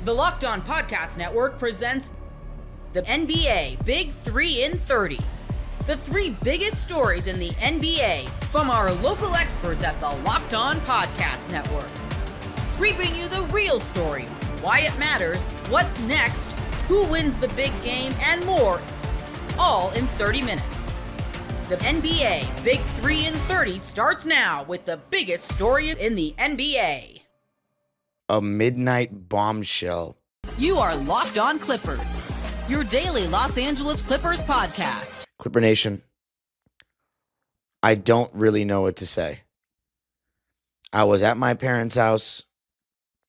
The Locked On Podcast Network presents the NBA Big 3 in 30. The 3 biggest stories in the NBA from our local experts at the Locked On Podcast Network. We bring you the real story, why it matters, what's next, who wins the big game, and more, all in 30 minutes. The NBA Big 3 in 30 starts now with the biggest stories in the NBA. A midnight bombshell. You are Locked On Clippers, your daily Los Angeles Clippers podcast. Clipper Nation, I don't really know what to say. I was at my parents' house,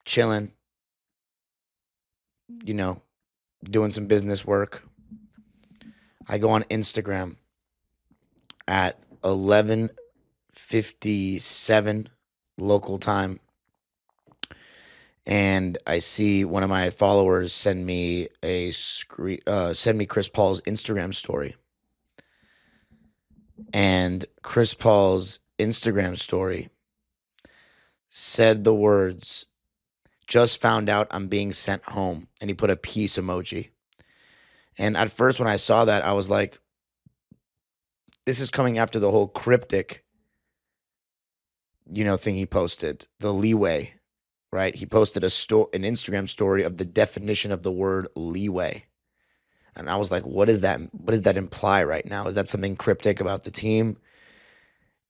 chilling, doing some business work. I go on Instagram at 11:57 local time, and I see one of my followers send me Chris Paul's Instagram story. And Chris Paul's Instagram story said the words, "Just found out I'm being sent home." And he put a peace emoji. And at first when I saw that, I was like, this is coming after the whole cryptic, thing he posted, the leeway, right? He posted an Instagram story of the definition of the word leeway. And I was like, what does that imply right now? Is that something cryptic about the team?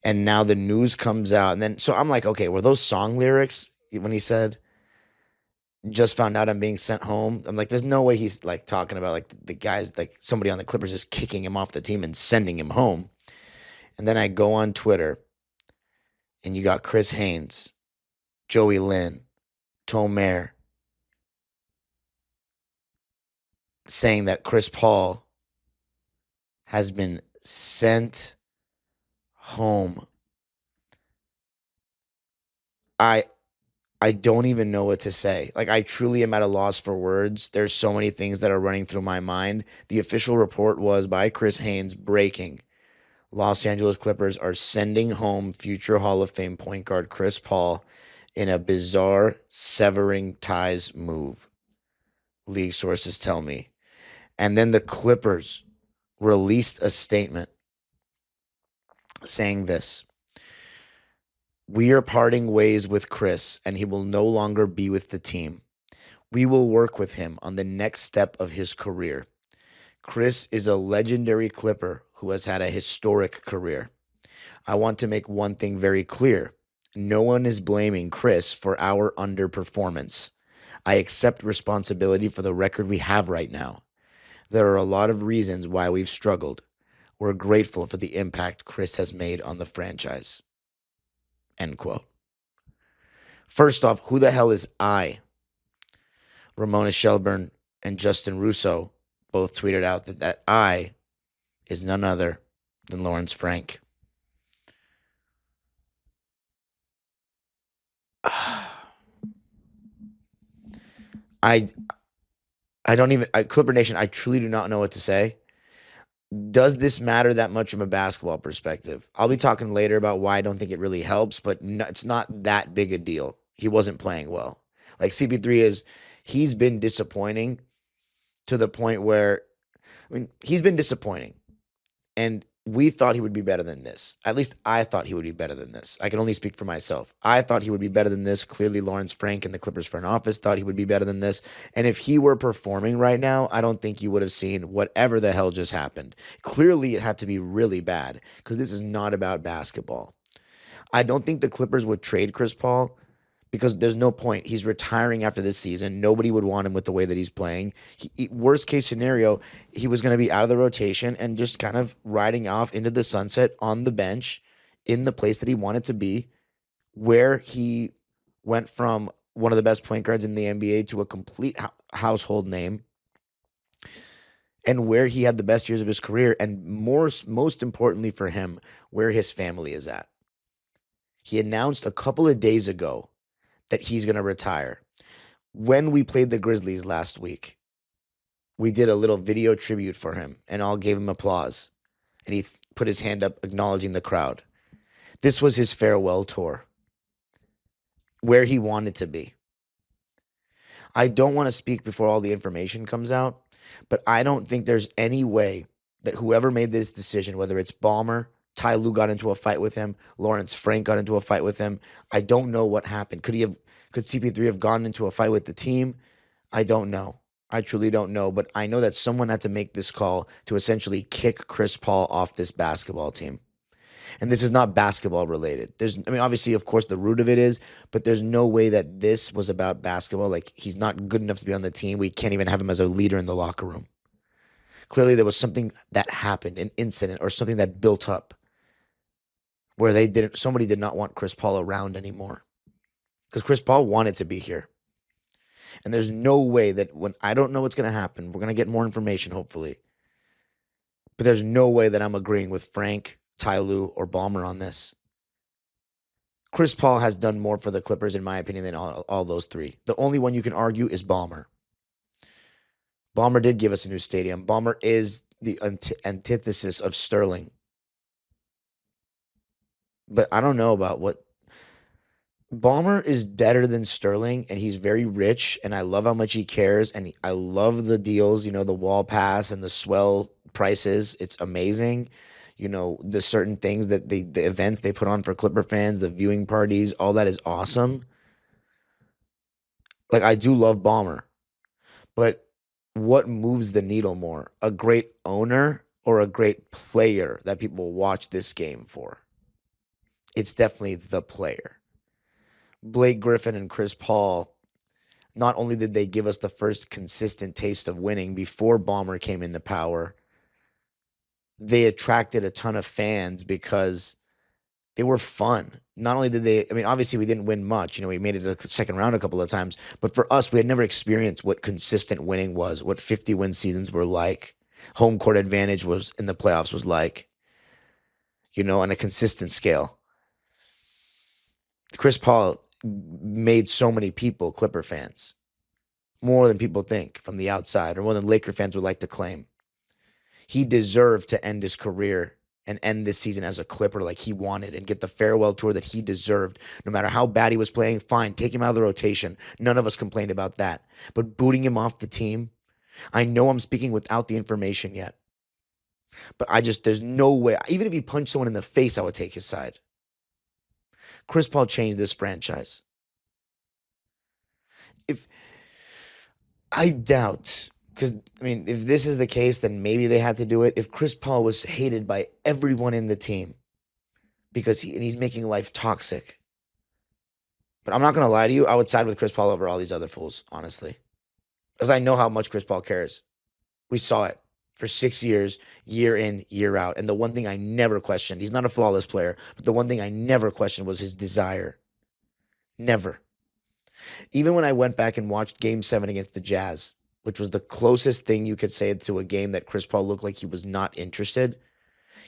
And now the news comes out. And then, so I'm like, okay, were those song lyrics when he said, "Just found out I'm being sent home"? I'm like, there's no way he's like talking about like the guys, like somebody on the Clippers just kicking him off the team and sending him home. And then I go on Twitter and you got Chris Haynes, Joey Lynn, Tomer saying that Chris Paul has been sent home. I don't even know what to say. Like, I truly am at a loss for words. There's so many things that are running through my mind. The official report was by Chris Haynes, breaking: Los Angeles Clippers are sending home future Hall of Fame point guard Chris Paul in a bizarre severing ties move, league sources tell me. And then the Clippers released a statement saying this: "We are parting ways with Chris, and he will no longer be with the team. We will work with him on the next step of his career. Chris is a legendary Clipper who has had a historic career. I want to make one thing very clear. No one is blaming Chris for our underperformance. I accept responsibility for the record we have right now. There are a lot of reasons why we've struggled. We're grateful for the impact Chris has made on the franchise." End quote. First off, who the hell is I? Ramona Shelburne and Justin Russo both tweeted out that I is none other than Lawrence Frank. Clipper Nation, I truly do not know what to say. Does this matter that much from a basketball perspective? I'll be talking later about why I don't think it really helps, but it's not that big a deal. He wasn't playing well. Like CP3 he's been disappointing to the point where, he's been disappointing. And we thought he would be better than this. At least I thought he would be better than this. I can only speak for myself. I thought he would be better than this. Clearly, Lawrence Frank and the Clippers front office thought he would be better than this. And if he were performing right now, I don't think you would have seen whatever the hell just happened. Clearly, it had to be really bad because this is not about basketball. I don't think the Clippers would trade Chris Paul because there's no point. He's retiring after this season. Nobody would want him with the way that he's playing. Worst case scenario, he was going to be out of the rotation and just kind of riding off into the sunset on the bench in the place that he wanted to be, where he went from one of the best point guards in the NBA to a complete household name, and where he had the best years of his career, and most importantly for him, where his family is at. He announced a couple of days ago that he's going to retire. When we played the Grizzlies last week, we did a little video tribute for him and all gave him applause. And he put his hand up acknowledging the crowd. This was his farewell tour, where he wanted to be. I don't want to speak before all the information comes out, but I don't think there's any way that whoever made this decision, whether it's Ballmer, Ty Lue got into a fight with him, Lawrence Frank got into a fight with him. I don't know what happened. Could CP3 have gotten into a fight with the team? I don't know. I truly don't know, but I know that someone had to make this call to essentially kick Chris Paul off this basketball team. And this is not basketball related. Obviously, of course, the root of it is, but there's no way that this was about basketball. Like, he's not good enough to be on the team. We can't even have him as a leader in the locker room. Clearly, there was something that happened, an incident or something that built up where somebody did not want Chris Paul around anymore. Because Chris Paul wanted to be here. And there's no way that I don't know what's going to happen. We're going to get more information, hopefully. But there's no way that I'm agreeing with Frank, Ty Lue, or Ballmer on this. Chris Paul has done more for the Clippers, in my opinion, than all those three. The only one you can argue is Ballmer. Ballmer did give us a new stadium. Ballmer is the antithesis of Sterling. But I don't know about what. Ballmer is better than Sterling, and he's very rich, and I love how much he cares, and I love the deals, the wall pass and the swell prices. It's amazing. The certain things that the events they put on for Clipper fans, the viewing parties, all that is awesome. Like, I do love Ballmer, but what moves the needle more? A great owner or a great player that people watch this game for? It's definitely the player. Blake Griffin and Chris Paul, not only did they give us the first consistent taste of winning before Ballmer came into power, they attracted a ton of fans because they were fun. Not only did they, obviously we didn't win much. We made it to the second round a couple of times. But for us, we had never experienced what consistent winning was, what 50-win seasons were like. Home court advantage was in the playoffs was like, on a consistent scale. Chris Paul made so many people Clipper fans. More than people think from the outside, or more than Laker fans would like to claim. He deserved to end his career and end this season as a Clipper like he wanted and get the farewell tour that he deserved. No matter how bad he was playing, fine, take him out of the rotation. None of us complained about that. But booting him off the team, I know I'm speaking without the information yet. But there's no way. Even if he punched someone in the face, I would take his side. Chris Paul changed this franchise. I doubt, because, if this is the case, then maybe they had to do it. If Chris Paul was hated by everyone in the team because he's making life toxic. But I'm not going to lie to you. I would side with Chris Paul over all these other fools, honestly. Because I know how much Chris Paul cares. We saw it for 6 years, year in, year out. And the one thing I never questioned, he's not a flawless player, but the one thing I never questioned was his desire. Never. Even when I went back and watched Game 7 against the Jazz, which was the closest thing you could say to a game that Chris Paul looked like he was not interested,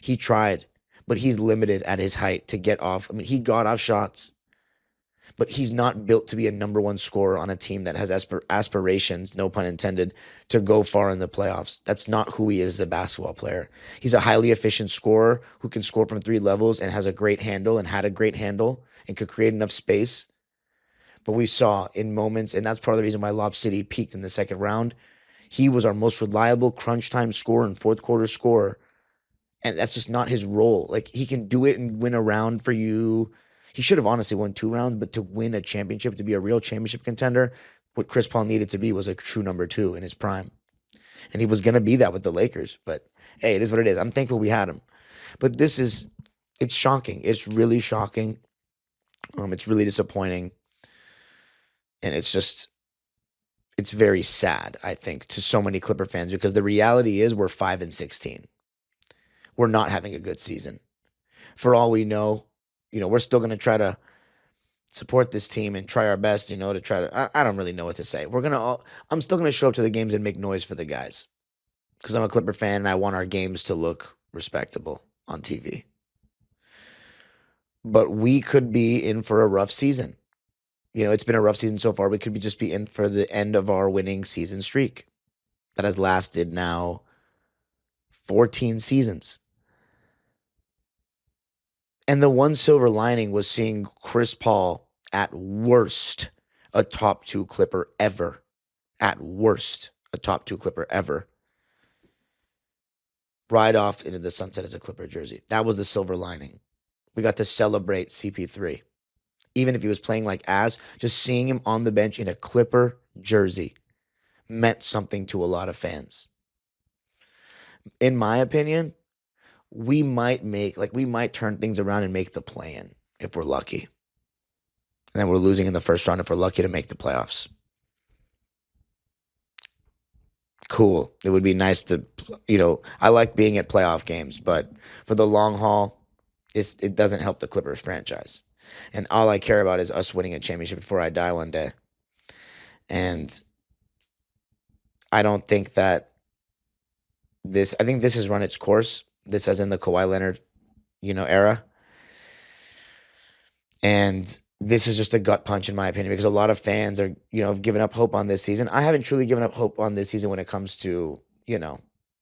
he tried, but he's limited at his height to get off. He got off shots, but he's not built to be a number one scorer on a team that has aspirations, no pun intended, to go far in the playoffs. That's not who he is as a basketball player. He's a highly efficient scorer who can score from 3 levels and has a great handle and had a great handle and could create enough space. But we saw in moments, and that's part of the reason why Lob City peaked in the second round, he was our most reliable crunch time scorer and fourth quarter scorer. And that's just not his role. Like, he can do it and win a round for you. He should have honestly won 2 rounds, but to win a championship, to be a real championship contender, what Chris Paul needed to be was a true number 2 in his prime. And he was going to be that with the Lakers. But hey, it is what it is. I'm thankful we had him. But it's shocking. It's really shocking. It's really disappointing. And it's very sad, I think, to so many Clipper fans, because the reality is we're 5-16. We're not having a good season. For all we know, we're still going to try to support this team and try our best, to try to, I don't really know what to say. I'm still going to show up to the games and make noise for the guys, because I'm a Clipper fan and I want our games to look respectable on TV. But we could be in for a rough season. It's been a rough season so far. We could just be in for the end of our winning season streak that has lasted now 14 seasons. And the one silver lining was seeing Chris Paul, at worst, a top 2 Clipper ever At worst, a top 2 Clipper ever. Ride off into the sunset as a Clipper jersey. That was the silver lining. We got to celebrate CP3. Even if he was playing like ass, just seeing him on the bench in a Clipper jersey meant something to a lot of fans. In my opinion, we might turn things around and make the play-in if we're lucky. And then we're losing in the first round if we're lucky to make the playoffs. Cool. It would be nice to, I like being at playoff games, but for the long haul, it doesn't help the Clippers franchise. And all I care about is us winning a championship before I die one day. And I don't think that I think this has run its course. This as in the Kawhi Leonard, era. And this is just a gut punch in my opinion, because a lot of fans are, have given up hope on this season. I haven't truly given up hope on this season when it comes to,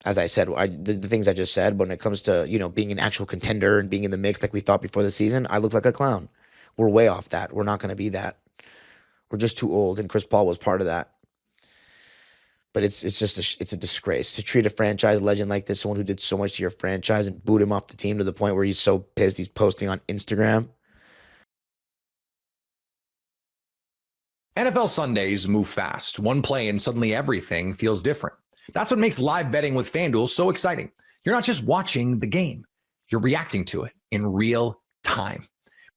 as I said, the things I just said, but when it comes to, being an actual contender and being in the mix like we thought before the season, I look like a clown. We're way off that. We're not going to be that. We're just too old, and Chris Paul was part of that. But it's a disgrace to treat a franchise legend like this, someone who did so much to your franchise, and boot him off the team to the point where he's so pissed he's posting on Instagram. NFL Sundays move fast. One play and suddenly everything feels different. That's what makes live betting with FanDuel so exciting. You're not just watching the game, you're reacting to it in real time.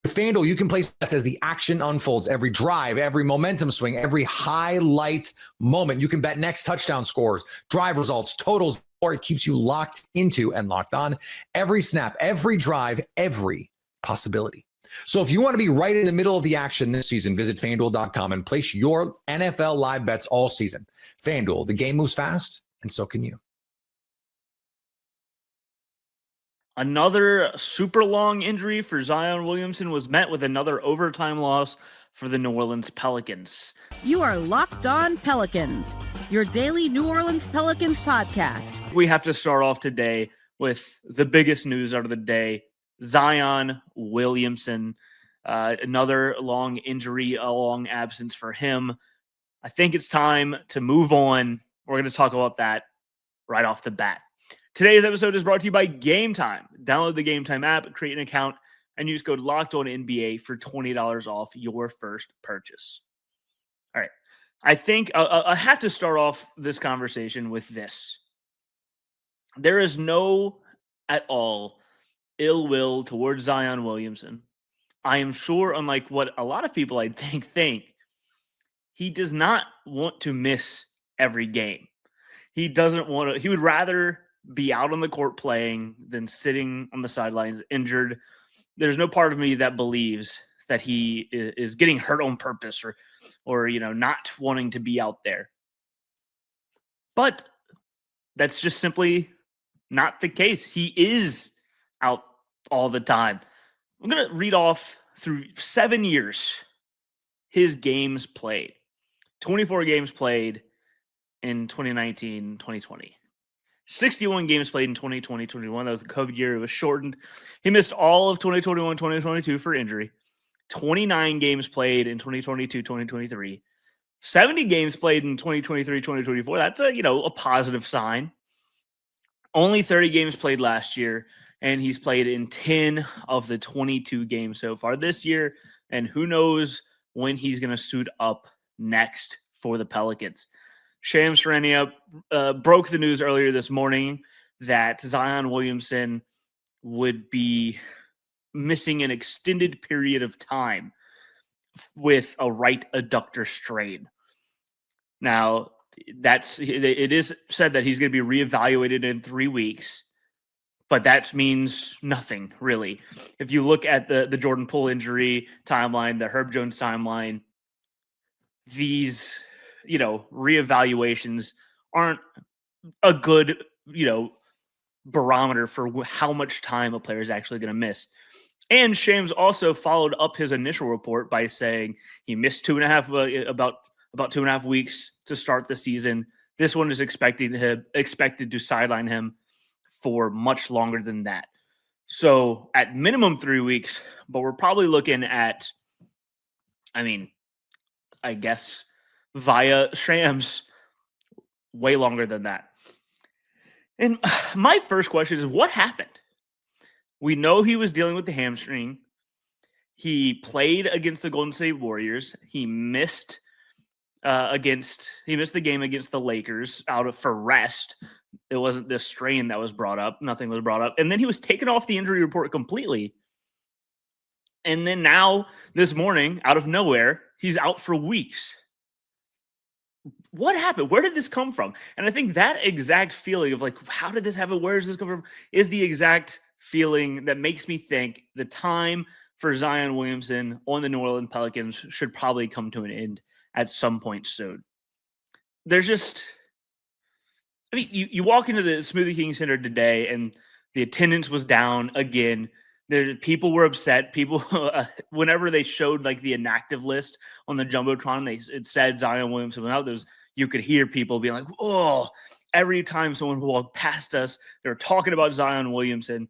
With FanDuel, you can place bets as the action unfolds. Every drive, every momentum swing, every highlight moment. You can bet next touchdown scores, drive results, totals, or it keeps you locked into and locked on every snap, every drive, every possibility. So if you want to be right in the middle of the action this season, visit FanDuel.com and place your NFL live bets all season. FanDuel, the game moves fast, and so can you. Another super long injury for Zion Williamson was met with another overtime loss for the New Orleans Pelicans. You are Locked On Pelicans, your daily New Orleans Pelicans podcast. We have to start off today with the biggest news out of the day. Zion Williamson, another long injury, a long absence for him. I think it's time to move on. We're going to talk about that right off the bat. Today's episode is brought to you by Gametime. Download the Gametime app, create an account, and use code LOCKEDONNBA for $20 off your first purchase. All right. I think I have to start off this conversation with this. There is no at all ill will towards Zion Williamson. I am sure, unlike what a lot of people I think, he does not want to miss every game. He doesn't want to, he would rather be out on the court playing than sitting on the sidelines injured. There's no part of me that believes that he is getting hurt on purpose or not wanting to be out there. But that's just simply not the case. He is out all the time. I'm going to read off through 7 years his games played. 24 games played in 2019, 2020. 61 games played in 2020, 21. That was the COVID year. It was shortened. He missed all of 2021, 2022 for injury. 29 games played in 2022, 2023. 70 games played in 2023, 2024. That's a positive sign. Only 30 games played last year, and he's played in 10 of the 22 games so far this year. And who knows when he's going to suit up next for the Pelicans. Shams Charania broke the news earlier this morning that Zion Williamson would be missing an extended period of time with a right adductor strain. Now, it is said that he's going to be reevaluated in 3 weeks, but that means nothing, really. If you look at the Jordan Poole injury timeline, the Herb Jones timeline, these reevaluations aren't a good, barometer for how much time a player is actually going to miss. And Shams also followed up his initial report by saying he missed about 2.5 weeks to start the season. This one is expected to sideline him for much longer than that. So at minimum 3 weeks, but we're probably looking at, I guess via Shams, way longer than that. And my first question is, what happened? We know he was dealing with the hamstring. He played against the Golden State Warriors. He missed the game against the Lakers for rest. It wasn't this strain that was brought up. Nothing was brought up. And then he was taken off the injury report completely. And then now, this morning, out of nowhere, he's out for weeks. What happened? Where did this come from? And I think that exact feeling of like, how did this happen? Where does this come from? Is the exact feeling that makes me think the time for Zion Williamson on the New Orleans Pelicans should probably come to an end at some point soon. There's just, I mean, you walk into the Smoothie King Center today and the attendance was down again. People were upset. People, whenever they showed like the inactive list on the Jumbotron, it said Zion Williamson went out. You could hear people being like, oh, every time someone walked past us, they were talking about Zion Williamson.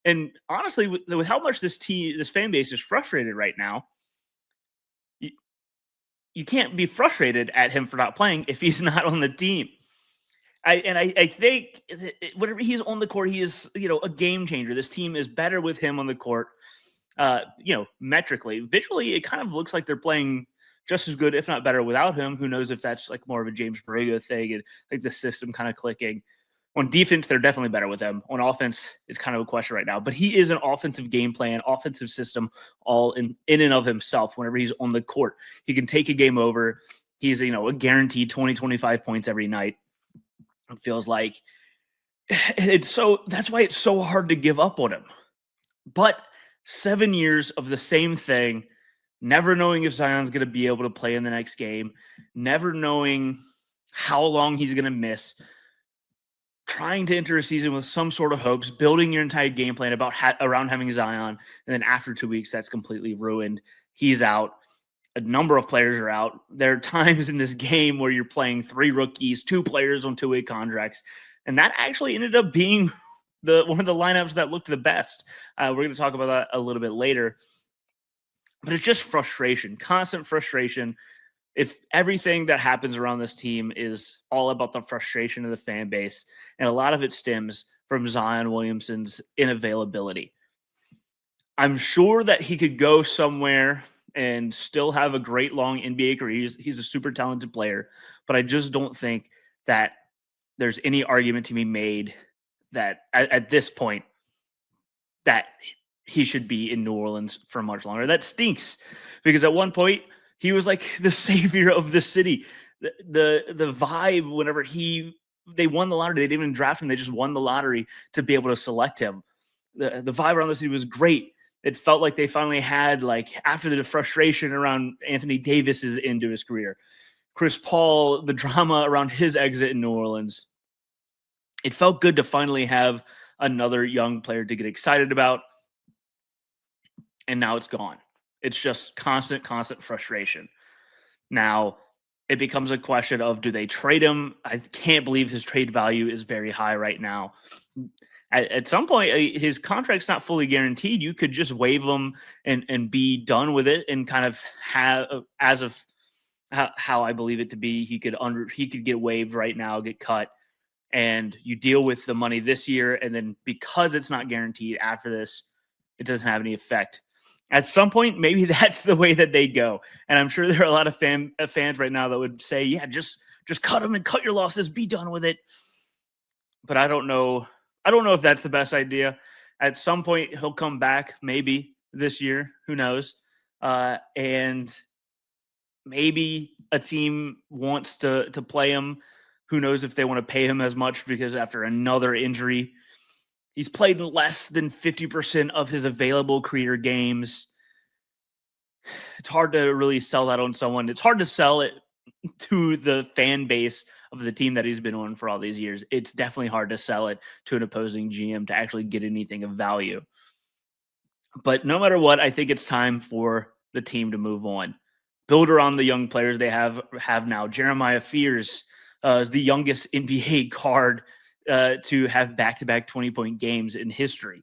And honestly, with how much this fan base is frustrated right now, you can't be frustrated at him for not playing if he's not on the team. I think whenever he's on the court, he is, a game changer. This team is better with him on the court. Metrically, visually, it kind of looks like they're playing just as good, if not better, without him. Who knows if that's like more of a James Borrego thing and like the system kind of clicking. On defense, they're definitely better with him. On offense, it's kind of a question right now. But he is an offensive game plan, offensive system, all in and of himself. Whenever he's on the court, he can take a game over. He's, a guaranteed 20, 25 points every night. It feels like that's why it's so hard to give up on him. But 7 years of the same thing, never knowing if Zion's going to be able to play in the next game, never knowing how long he's going to miss, trying to enter a season with some sort of hopes, building your entire game plan around having Zion, and then after 2 weeks, that's completely ruined. He's out. A number of players are out. There are times in this game where you're playing 3 rookies, 2 players on 2-way contracts, and that actually ended up being one of the lineups that looked the best. We're going to talk about that a little bit later. But it's just frustration, constant frustration. If everything that happens around this team is all about the frustration of the fan base, and a lot of it stems from Zion Williamson's inavailability. I'm sure that he could go somewhere and still have a great long NBA career. He's a super talented player, but I just don't think that there's any argument to be made that at this point that he should be in New Orleans for much longer. That stinks because at one point he was like the savior of the city. The vibe whenever they won the lottery, they didn't even draft him. They just won the lottery to be able to select him. The vibe around the city was great. It felt like they finally had, like, after the frustration around Anthony Davis's end of his career, Chris Paul, the drama around his exit in New Orleans. It felt good to finally have another young player to get excited about. And now it's gone. It's just constant frustration. Now, it becomes a question of, do they trade him? I can't believe his trade value is very high right now. At some point, his contract's not fully guaranteed. You could just waive him and be done with it, and kind of have, as of how I believe it to be, he could get waived right now, get cut, and you deal with the money this year, and then because it's not guaranteed after this, it doesn't have any effect. At some point, maybe that's the way that they go, and I'm sure there are a lot of fans right now that would say, "Yeah, just cut him and cut your losses, be done with it." But I don't know. I don't know if that's the best idea. At some point, he'll come back, maybe this year. Who knows? And maybe a team wants to play him. Who knows if they want to pay him as much, because after another injury, he's played less than 50% of his available career games. It's hard to really sell that on someone. It's hard to sell it to the fan base of the team that he's been on for all these years. It's definitely hard to sell it to an opposing GM to actually get anything of value. But no matter what, I think it's time for the team to move on. Build around the young players they have now. Jeremiah Fears is the youngest NBA guard to have back-to-back 20-point games in history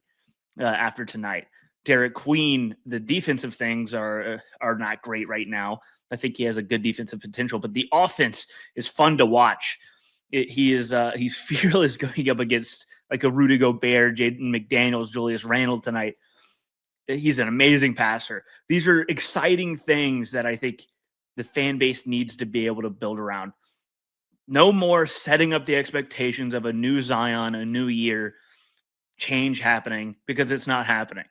after tonight. Derek Queen, the defensive things are not great right now. I think he has a good defensive potential, but the offense is fun to watch. He's fearless going up against like a Rudy Gobert, Jaden McDaniels, Julius Randle tonight. He's an amazing passer. These are exciting things that I think the fan base needs to be able to build around. No more setting up the expectations of a new Zion, a new year change happening, because it's not happening.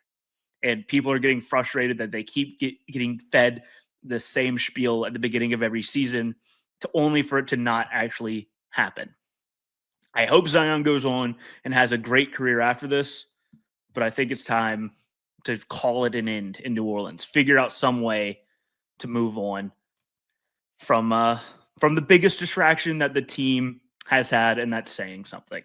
And people are getting frustrated that they keep getting fed the same spiel at the beginning of every season only for it to not actually happen. I hope Zion goes on and has a great career after this, but I think it's time to call it an end in New Orleans. Figure out some way to move on from the biggest distraction that the team has had, and that's saying something.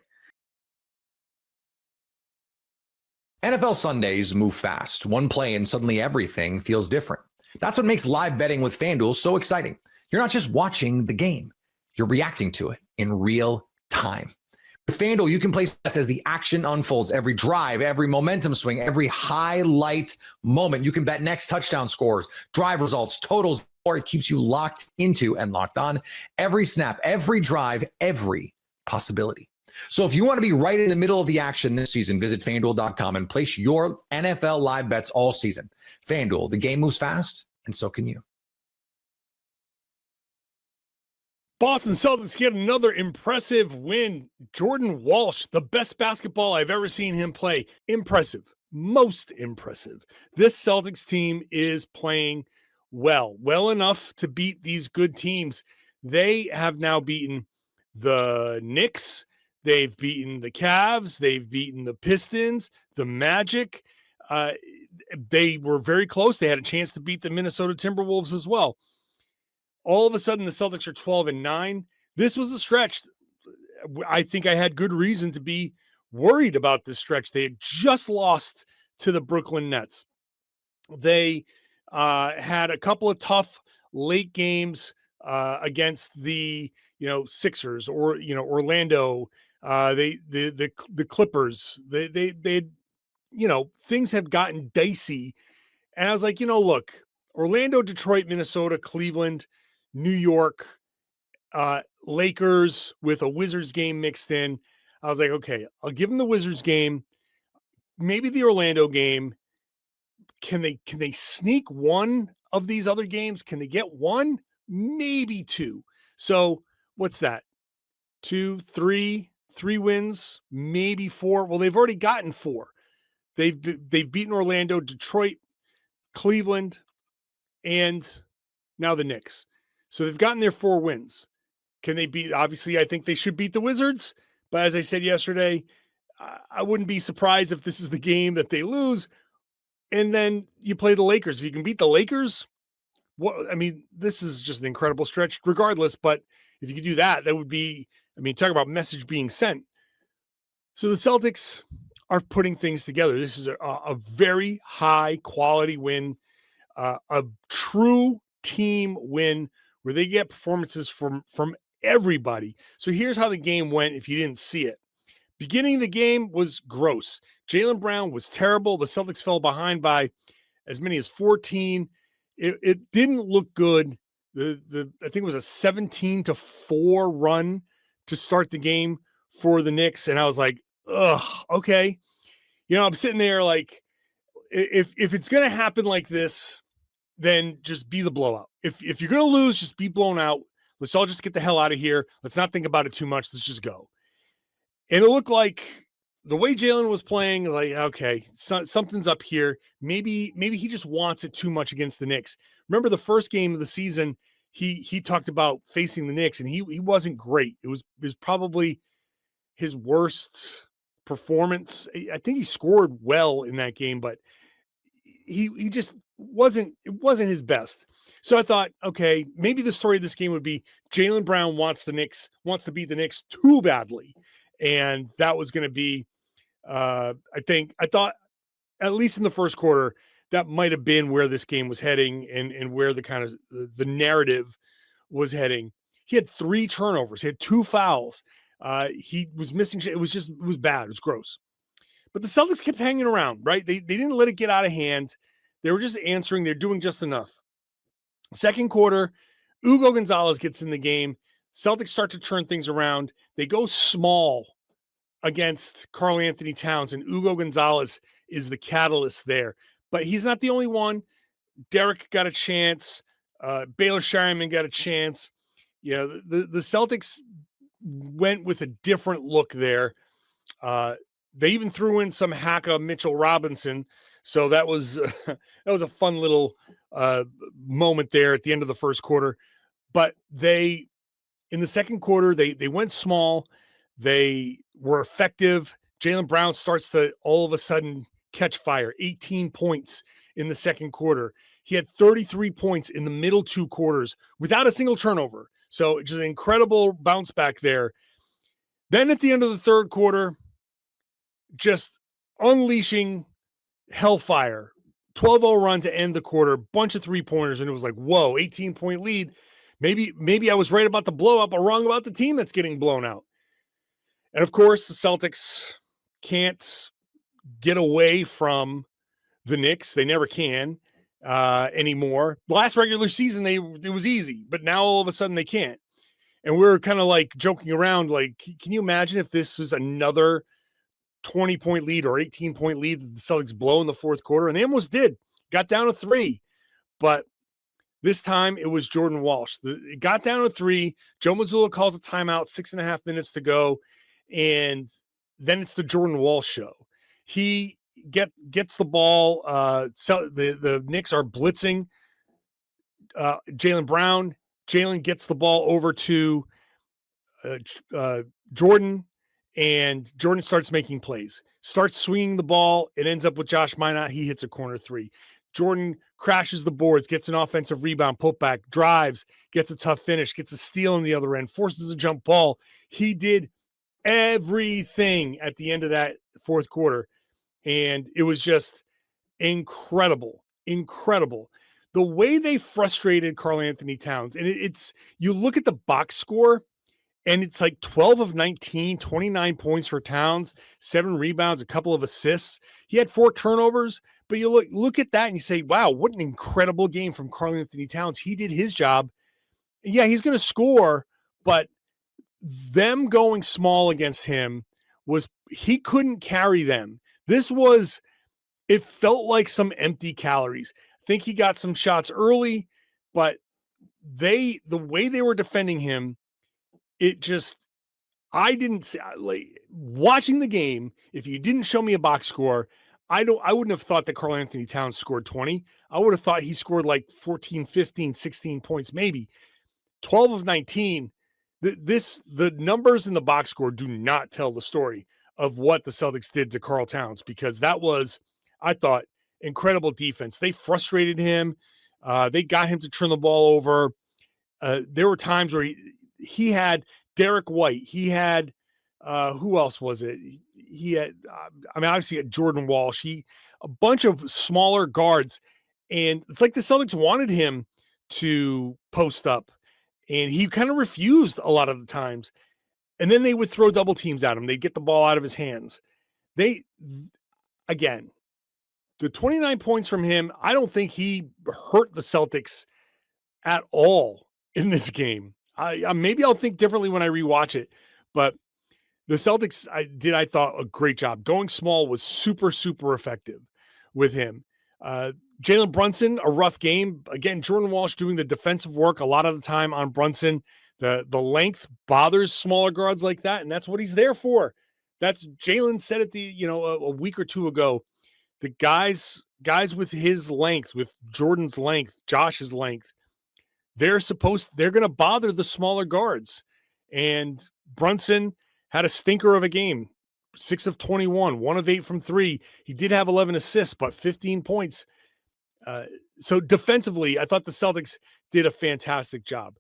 NFL Sundays move fast. One play and suddenly everything feels different. That's what makes live betting with FanDuel so exciting. You're not just watching the game, you're reacting to it in real time. With FanDuel, you can place bets as the action unfolds. Every drive, every momentum swing, every highlight moment. You can bet next touchdown scores, drive results, totals, or it keeps you locked into and locked on every snap, every drive, every possibility. So if you want to be right in the middle of the action this season, visit FanDuel.com and place your NFL live bets all season. FanDuel, the game moves fast, and so can you. Boston Celtics get another impressive win. Jordan Walsh, the best basketball I've ever seen him play. Impressive. Most impressive. This Celtics team is playing well enough to beat these good teams. They have now beaten the Knicks. They've beaten the Cavs. They've beaten the Pistons, the Magic. They were very close. They had a chance to beat the Minnesota Timberwolves as well. All of a sudden, the Celtics are 12-9. This was a stretch. I think I had good reason to be worried about this stretch. They had just lost to the Brooklyn Nets. They had a couple of tough late games against the Sixers or Orlando. The Clippers. They things have gotten dicey, and I was like, look, Orlando, Detroit, Minnesota, Cleveland, New York, Lakers with a Wizards game mixed in. I was like, okay, I'll give them the Wizards game, maybe the Orlando game. Can they sneak one of these other games? Can they get one? Maybe two. So what's that? 2, 3 wins, maybe 4. Well, they've already gotten 4. They've beaten Orlando, Detroit, Cleveland, and now the Knicks. So they've gotten their 4 wins. Can they beat? Obviously, I think they should beat the Wizards. But as I said yesterday, I wouldn't be surprised if this is the game that they lose. And then you play the Lakers. If you can beat the Lakers, this is just an incredible stretch regardless. But if you could do that, that would be, talk about message being sent. So the Celtics are putting things together. This is a very high quality win, a true team win where they get performances from everybody. So here's how the game went if you didn't see it. Beginning of the game was gross. Jaylen Brown was terrible. The Celtics fell behind by as many as 14. It didn't look good. I think it was a 17-4 run to start the game for the Knicks. And I was like, ugh, okay. I'm sitting there like, if it's going to happen like this, then just be the blowout. If you're going to lose, just be blown out. Let's all just get the hell out of here. Let's not think about it too much. Let's just go. And it looked like the way Jaylen was playing, like, okay, something's up here. Maybe he just wants it too much against the Knicks. Remember the first game of the season, he talked about facing the Knicks, and he wasn't great. It was probably his worst performance. I think he scored well in that game, but he just wasn't his best. So I thought, okay, maybe the story of this game would be Jaylen Brown wants to beat the Knicks too badly. And that was going to be, I thought at least in the first quarter, that might have been where this game was heading and where the kind of the narrative was heading. He had 3 turnovers. He had 2 fouls. He was missing. It was bad. It was gross. But the Celtics kept hanging around, right? They didn't let it get out of hand. They were just answering. They're doing just enough. Second quarter, Hugo Gonzalez gets in the game. Celtics start to turn things around. They go small against Karl Anthony Towns, and Hugo Gonzalez is the catalyst there. But he's not the only one. Derek got a chance. Baylor Sherriman got a chance. You know, the Celtics went with a different look there. They even threw in some Haka Mitchell Robinson. So that was a fun little moment there at the end of the first quarter. But in the second quarter, they went small. They were effective. Jaylen Brown starts to all of a sudden catch fire, 18 points in the second quarter. He had 33 points in the middle two quarters without a single turnover. So just an incredible bounce back there. Then at the end of the third quarter, just unleashing hellfire. 12-0 run to end the quarter, bunch of three-pointers, and it was like, whoa, 18-point lead. Maybe I was right about the blow up or wrong about the team that's getting blown out. And of course, the Celtics can't get away from the Knicks. They never can anymore. Last regular season, it was easy, but now all of a sudden they can't. And we're kind of like joking around, like, can you imagine if this was another 20-point lead or 18-point lead that the Celtics blow in the fourth quarter? And they almost did. Got down to 3. But this time it was Jordan Walsh. It got down to 3. Joe Mazzulla calls a timeout, 6.5 minutes to go. And then it's the Jordan Walsh show. He gets the ball. The Knicks are blitzing Jaylen Brown. Jaylen gets the ball over to Jordan, and Jordan starts making plays, starts swinging the ball. It ends up with Josh Minot. He hits a corner 3. Jordan crashes the boards, gets an offensive rebound, putback, drives, gets a tough finish, gets a steal on the other end, forces a jump ball. He did everything at the end of that fourth quarter, and it was just incredible. The way they frustrated Karl Anthony Towns, and it's you look at the box score, and it's like 12 of 19, 29 points for Towns, 7 rebounds, a couple of assists. He had 4 turnovers, but you look at that and you say, wow, what an incredible game from Karl Anthony Towns. He did his job. Yeah, he's going to score, but them going small against him he couldn't carry them. It felt like some empty calories. I think he got some shots early, but the way they were defending him, I didn't see, like, watching the game. If you didn't show me a box score, I wouldn't have thought that Karl Anthony Towns scored 20. I would have thought he scored like 14, 15, 16 points, maybe 12 of 19. The numbers in the box score do not tell the story of what the Celtics did to Karl Towns, because that was, I thought, incredible defense. They frustrated him. They got him to turn the ball over. There were times where he had Derek White. He had, who else was it? He had, obviously had Jordan Walsh. A bunch of smaller guards. And it's like the Celtics wanted him to post up, and he kind of refused a lot of the times. And then they would throw double teams at him. They'd get the ball out of his hands. Again, the 29 points from him, I don't think he hurt the Celtics at all in this game. Maybe I'll think differently when I rewatch it, but the Celtics I thought a great job. Going small was super, super effective with him. Jalen Brunson, a rough game. Again, Jordan Walsh doing the defensive work a lot of the time on Brunson. The length bothers smaller guards like that, and that's what he's there for. That's Jalen said it a week or two ago. The guys with his length, with Jordan's length, Josh's length, they're going to bother the smaller guards. And Brunson had a stinker of a game, 6 of 21, 1 of 8 from 3. He did have 11 assists, but 15 points. So defensively, I thought the Celtics did a fantastic job.